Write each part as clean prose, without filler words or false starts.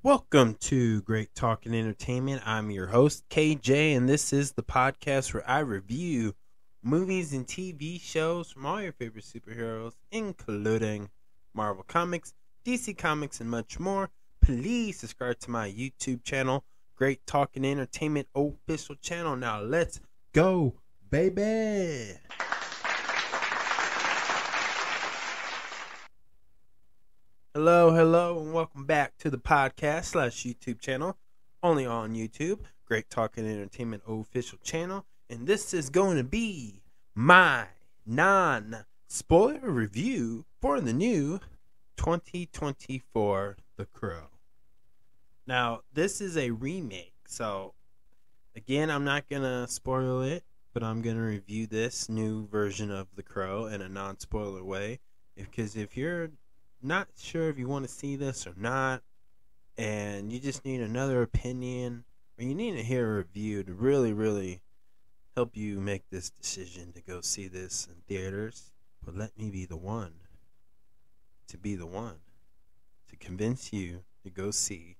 Welcome to Great Talking Entertainment. I'm your host, KJ, and this is the podcast where I review movies and TV shows from all your favorite superheroes, including Marvel Comics, DC Comics, and much more. Please subscribe to my YouTube channel, Great Talking Entertainment official channel. Now let's go, baby! Hello, and welcome back to the podcast / YouTube channel, only on YouTube, Great Talking Entertainment official channel, and this is going to be my non-spoiler review for the new 2024 The Crow. Now, this is a remake, so again, I'm not going to spoil it, but I'm going to review this new version of The Crow in a non-spoiler way, because if you're not sure if you want to see this or not, and you just need another opinion, or you need to hear a review to really help you make this decision to go see this in theaters, but let me be the one to convince you to go see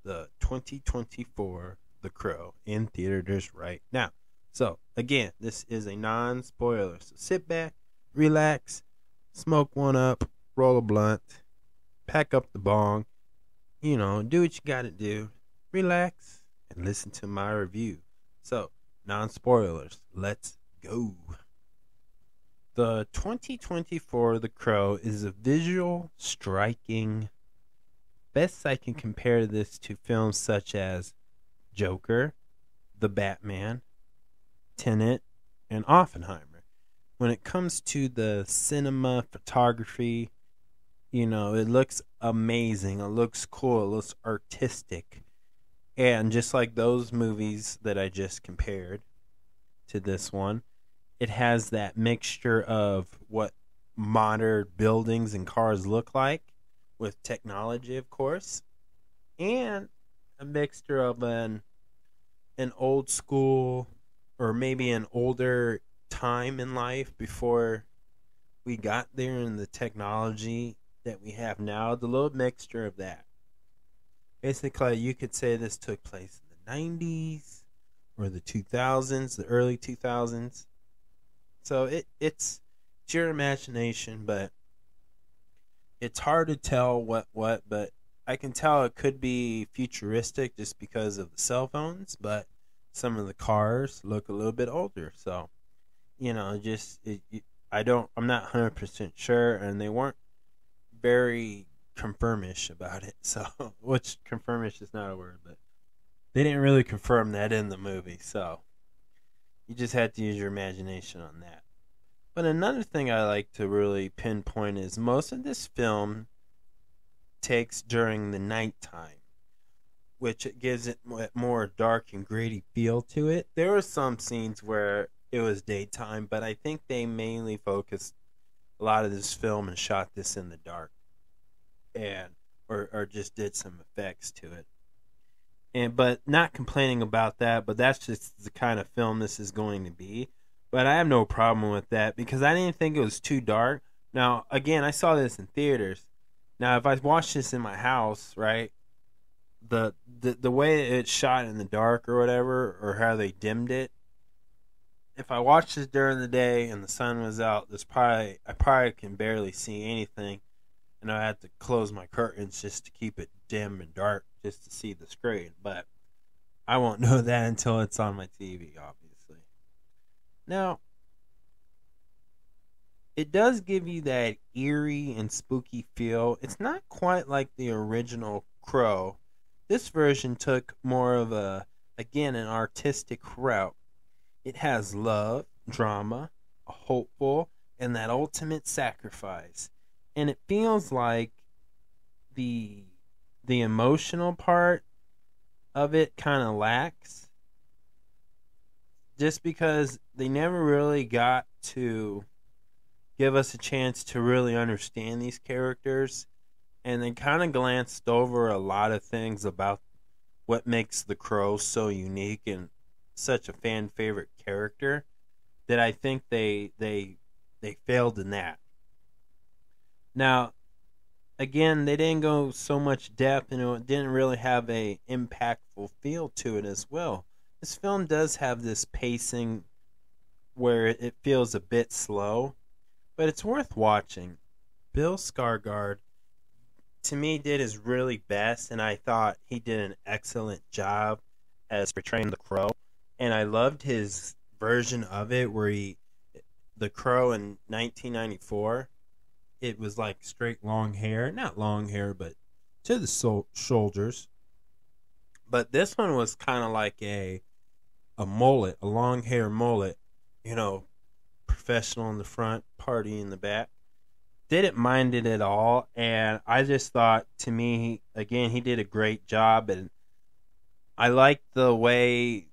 the 2024 The Crow in theaters right now. So again, this is a non-spoiler, so sit back, relax, smoke one up, roll a blunt, pack up the bong, do what you gotta do, relax, and listen to my review. So, non-spoilers, let's go. The 2024 The Crow is a visual, striking. Best I can compare this to films such as Joker, The Batman, Tenet, and Oppenheimer. When it comes to the cinema, photography, it looks amazing. It looks cool. It looks artistic. And just like those movies that I just compared to this one, it has that mixture of what modern buildings and cars look like with technology, of course, and a mixture of an old school or maybe an older time in life before we got there in the technology that we have now, the little mixture of that. Basically, you could say this took place in the 90s or the 2000s, the early 2000s. So it's your imagination, but it's hard to tell what, but I can tell it could be futuristic just because of the cell phones, but some of the cars look a little bit older. So, I'm not 100% sure, and they weren't very confirmish about it. So, which confirmish is not a word, but they didn't really confirm that in the movie. So, you just had to use your imagination on that. But another thing I like to really pinpoint is most of this film takes during the nighttime, which it gives it more dark and gritty feel to it. There were some scenes where it was daytime, but I think they mainly focused a lot of this film and shot this in the dark, and or just did some effects to it. But not complaining about that, but that's just the kind of film this is going to be. But I have no problem with that because I didn't think it was too dark. Now, again, I saw this in theaters. Now, if I watched this in my house, right, the way it's shot in the dark or whatever, or how they dimmed it, if I watched this during the day and the sun was out, I probably can barely see anything, and I had to close my curtains just to keep it dim and dark, just to see the screen. But I won't know that until it's on my TV, obviously. Now, it does give you that eerie and spooky feel. It's not quite like the original Crow. This version took more of an artistic route. It has love, drama, a hopeful, and that ultimate sacrifice. And it feels like the emotional part of it kind of lacks. Just because they never really got to give us a chance to really understand these characters. And they kind of glanced over a lot of things about what makes the Crow so unique and such a fan favorite character, that I think they failed in that. Now, again, they didn't go so much depth, and it didn't really have a impactful feel to it as well. This film does have this pacing where it feels a bit slow, but it's worth watching. Bill Skarsgård, to me, did his really best, and I thought he did an excellent job as portraying the Crow. And I loved his version of it where the Crow in 1994, it was like straight long hair, not long hair, but to the shoulders. But this one was kind of like a mullet, a long hair mullet, you know, professional in the front, party in the back. Didn't mind it at all, and I just thought, to me, again, he did a great job, and I liked the way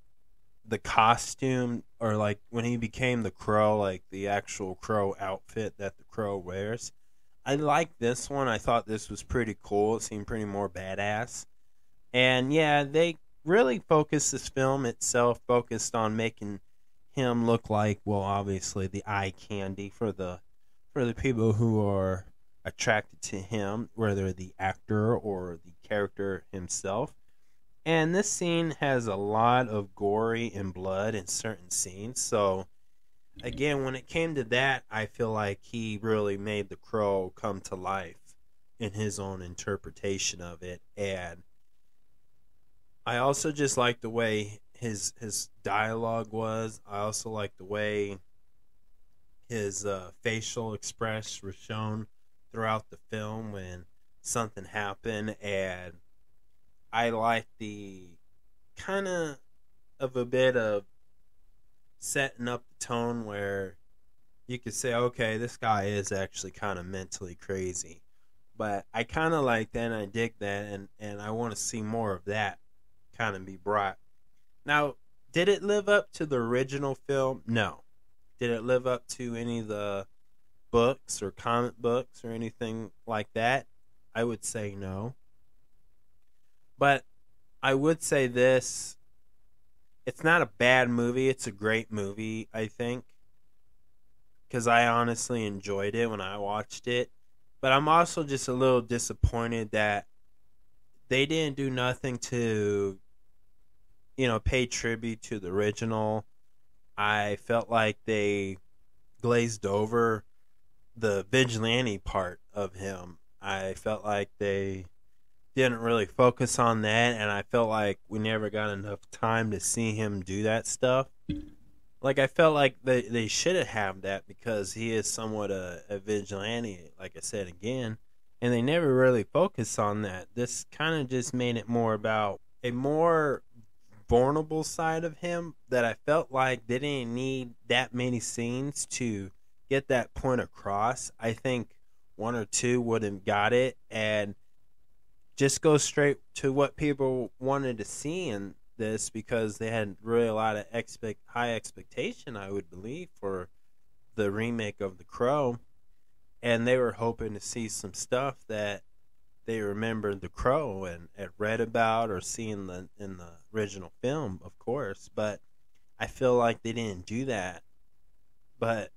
the costume, or like when he became the Crow, like the actual Crow outfit that the Crow wears. I liked this one. I thought this was pretty cool. It seemed pretty more badass. And yeah, they really focused, this film itself focused on making him look like, well, obviously the eye candy for the people who are attracted to him, whether the actor or the character himself. And this scene has a lot of gory and blood in certain scenes. So, again, when it came to that, I feel like he really made the Crow come to life in his own interpretation of it. And I also just like the way his dialogue was. I also like the way his facial expressions were shown throughout the film when something happened, and I like the kind of a bit of setting up the tone where you could say, okay, this guy is actually kind of mentally crazy. But I kind of like that, and I dig that, and I want to see more of that kind of be brought. Now, did it live up to the original film? No. Did it live up to any of the books or comic books or anything like that? I would say no. But I would say this, it's not a bad movie. It's a great movie, I think, because I honestly enjoyed it when I watched it. But I'm also just a little disappointed that they didn't do nothing to, pay tribute to the original. I felt like they glazed over the vigilante part of him. I felt like they didn't really focus on that, and I felt like we never got enough time to see him do that stuff. Like, I felt like they should have that because he is somewhat a vigilante, like I said again, and they never really focused on that. This kind of just made it more about a more vulnerable side of him that I felt like they didn't need that many scenes to get that point across. I think one or two would have got it, and just go straight to what people wanted to see in this, because they had really a lot of high expectation, I would believe, for the remake of The Crow, and they were hoping to see some stuff that they remembered The Crow and had read about or seen in the original film, of course. But I feel like they didn't do that. But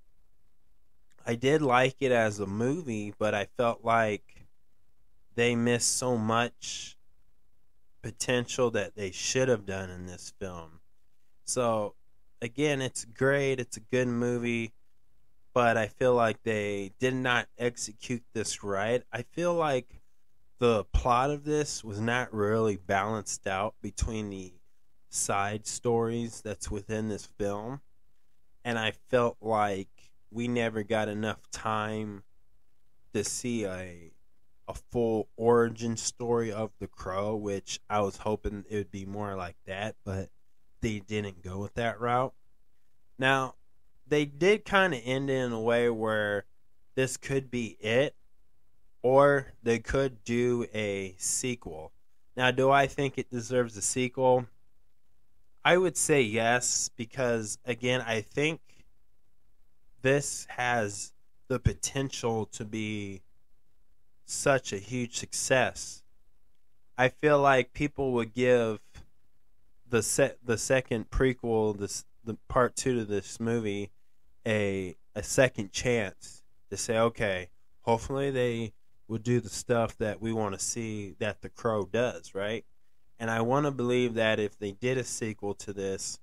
I did like it as a movie, but I felt like they missed so much potential that they should have done in this film. So, again, it's great. It's a good movie. But I feel like they did not execute this right. I feel like the plot of this was not really balanced out between the side stories that's within this film. And I felt like we never got enough time to see a full origin story of the Crow, which I was hoping it would be more like that, but they didn't go with that route. Now, they did kind of end it in a way where this could be it, or they could do a sequel. Now, do I think it deserves a sequel? I would say yes, because, again, I think this has the potential to be such a huge success. I feel like people would give the second prequel, the part 2 to this movie, a second chance to say, okay, hopefully they will do the stuff that we want to see that The Crow does, right? And I want to believe that if they did a sequel to this,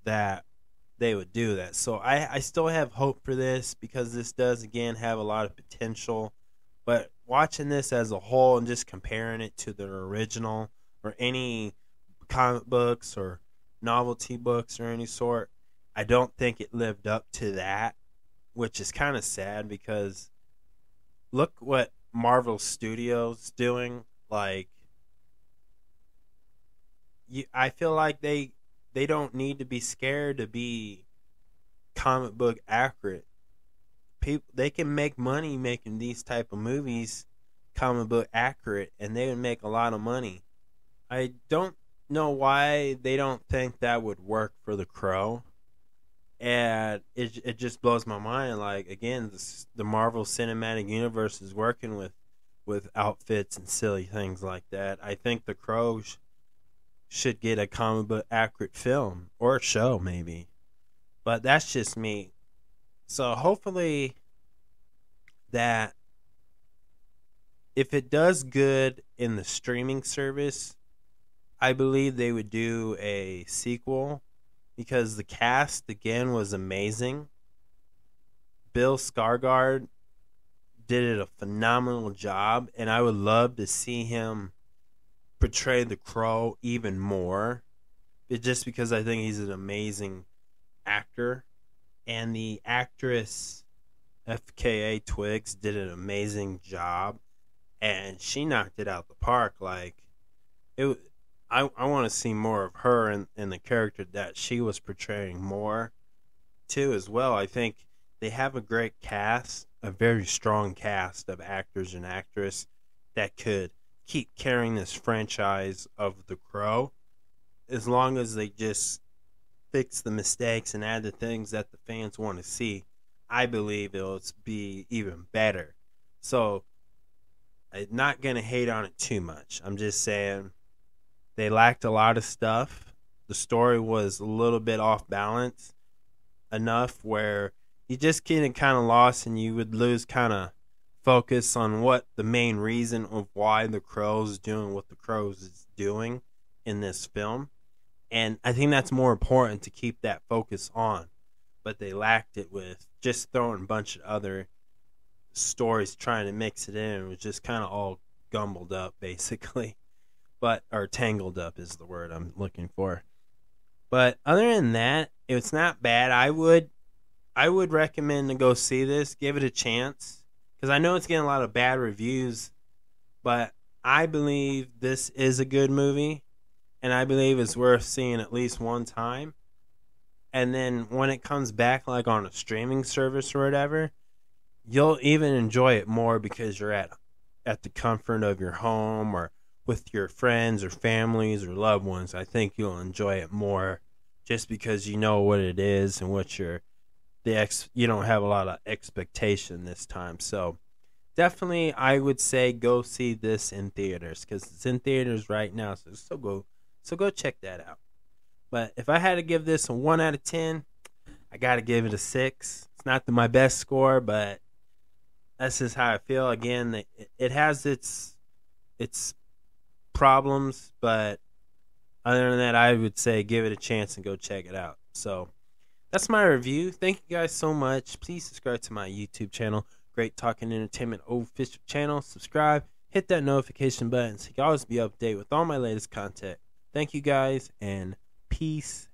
that they would do that. So I still have hope for this because this does, again, have a lot of potential. But watching this as a whole and just comparing it to the original or any comic books or novelty books or any sort, I don't think it lived up to that, which is kind of sad because look what Marvel Studios doing. Like, I feel like they don't need to be scared to be comic book accurate. People, they can make money making these type of movies comic book accurate, and they would make a lot of money. I don't know why they don't think that would work for The Crow, and it just blows my mind. Like, again, the Marvel Cinematic Universe is working with outfits and silly things like that. I think The Crow should get a comic book accurate film or a show maybe, but that's just me. So hopefully that if it does good in the streaming service, I believe they would do a sequel because the cast again was amazing. Bill Skarsgård did a phenomenal job, and I would love to see him portray the Crow even more. Just because I think he's an amazing actor, and the actress FKA Twigs did an amazing job, and she knocked it out the park. Like, it, I want to see more of her and the character that she was portraying more too as well. I think they have a great cast, a very strong cast of actors and actresses that could keep carrying this franchise of The Crow as long as they just fix the mistakes and add the things that the fans want to see. I believe it'll be even better. So I'm not going to hate on it too much. I'm just saying they lacked a lot of stuff. The story was a little bit off balance enough where you just get kind of lost and you would lose kind of focus on what the main reason of why The Crow is doing what The Crow is doing in this film. And I think that's more important to keep that focus on. But they lacked it with just throwing a bunch of other stories trying to mix it in. It was just kind of all gumbled up, basically. Or tangled up is the word I'm looking for. But other than that, it's not bad. I would recommend to go see this. Give it a chance. Because I know it's getting a lot of bad reviews. But I believe this is a good movie. And I believe it's worth seeing at least one time. And then when it comes back, like on a streaming service or whatever, you'll even enjoy it more because you're at the comfort of your home or with your friends or families or loved ones. I think you'll enjoy it more just because you know what it is and what you don't have a lot of expectation this time. So definitely I would say go see this in theaters because it's in theaters right now. So go check that out. But if I had to give this a 1 out of 10, I got to give it a 6. It's not my best score, but that's just how I feel. Again, it has its problems, but other than that, I would say give it a chance and go check it out. So that's my review. Thank you guys so much. Please subscribe to my YouTube channel, Great Talking Entertainment Official channel. Subscribe, hit that notification button so you can always be updated with all my latest content. Thank you guys, and peace